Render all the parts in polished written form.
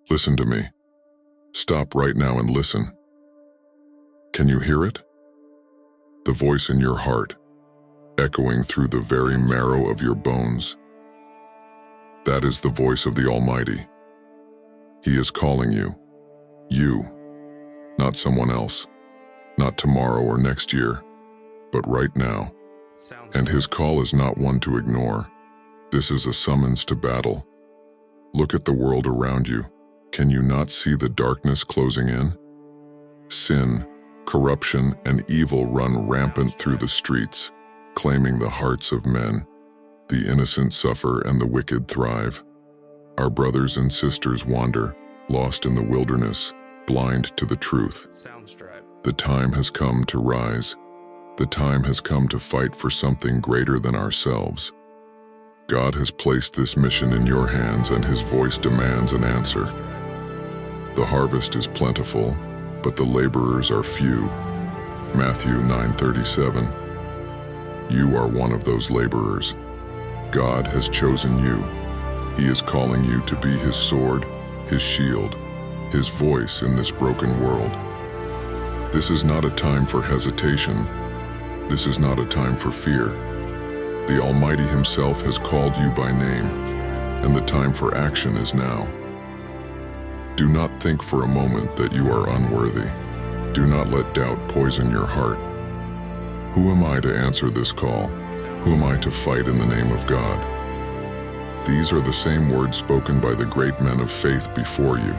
Listen to me. Stop right now and listen. Can you hear it? The voice in your heart, echoing through the very marrow of your bones. That is the voice of the Almighty. He is calling you. You, not someone else, not tomorrow or next year, but right now. And his call is not one to ignore. This is a summons to battle. Look at the world around you. Can you not see the darkness closing in? Sin, corruption, and evil run rampant through the streets, claiming the hearts of men. The innocent suffer and the wicked thrive. Our brothers and sisters wander, lost in the wilderness, blind to the truth. Soundstripe. The time has come to rise. The time has come to fight for something greater than ourselves. God has placed this mission in your hands, and his voice demands an answer. The harvest is plentiful, but the laborers are few. Matthew 9:37. You are one of those laborers. God has chosen you. He is calling you to be his sword, his shield, his voice in this broken world. This is not a time for hesitation. This is not a time for fear. The Almighty himself has called you by name, and the time for action is now. Do not think for a moment that you are unworthy. Do not let doubt poison your heart. Who am I to answer this call? Who am I to fight in the name of God? These are the same words spoken by the great men of faith before you.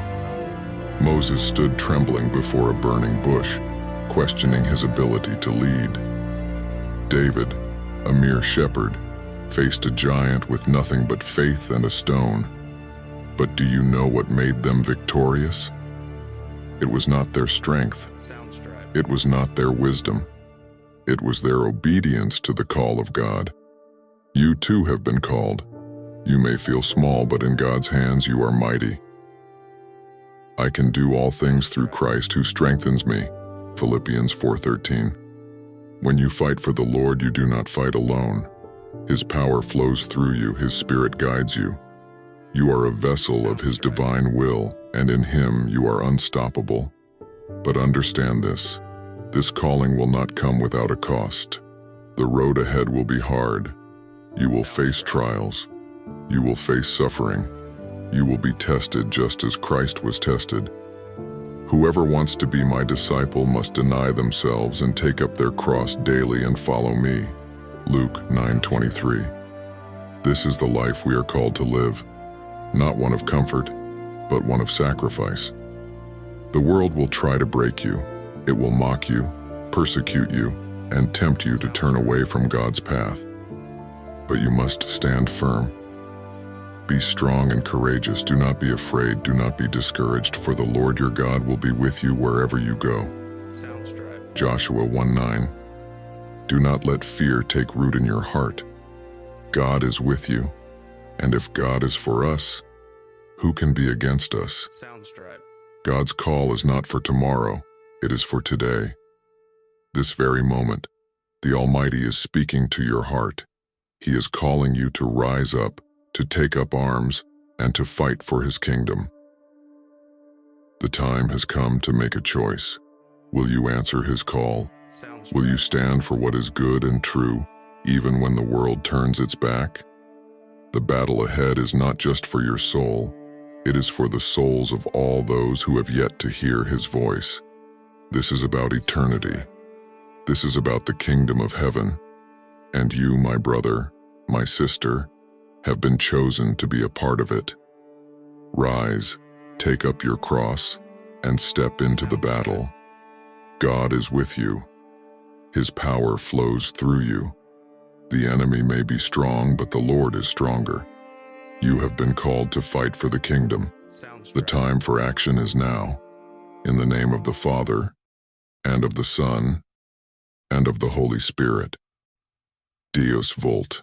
Moses stood trembling before a burning bush, questioning his ability to lead. David, a mere shepherd, faced a giant with nothing but faith and a stone. But do you know what made them victorious? It was not their strength. It was not their wisdom. It was their obedience to the call of God. You too have been called. You may feel small, but in God's hands you are mighty. I can do all things through Christ who strengthens me. Philippians 4:13. When you fight for the Lord, you do not fight alone. His power flows through you, his spirit guides you. You are a vessel of his divine will, and in him you are unstoppable. But understand this calling will not come without a cost. The road ahead will be hard. You will face trials. You will face suffering. You will be tested just as Christ was tested. Whoever wants to be my disciple must deny themselves and take up their cross daily and follow me. Luke 9:23. This is the life we are called to live, not one of comfort, but one of sacrifice. The world will try to break you. It will mock you, persecute you, and tempt you to turn away from God's path. But you must stand firm. Be strong and courageous. Do not be afraid. Do not be discouraged, for the Lord your God will be with you wherever you go. Soundstripe. Joshua 1:9. Do not let fear take root in your heart. God is with you, and if God is for us, who can be against us? Soundstripe. God's call is not for tomorrow, it is for today. This very moment, the Almighty is speaking to your heart. He is calling you to rise up, to take up arms, and to fight for his kingdom. The time has come to make a choice. Will you answer his call? Will you stand for what is good and true, even when the world turns its back? The battle ahead is not just for your soul, it is for the souls of all those who have yet to hear his voice. This is about eternity. This is about the kingdom of heaven. And you, my brother, my sister, have been chosen to be a part of it. Rise, take up your cross, and step into the battle. God is with you. His power flows through you. The enemy may be strong, but the Lord is stronger. You have been called to fight for the kingdom. The time for action is now. In the name of the Father, and of the Son, and of the Holy Spirit. Deus Vult.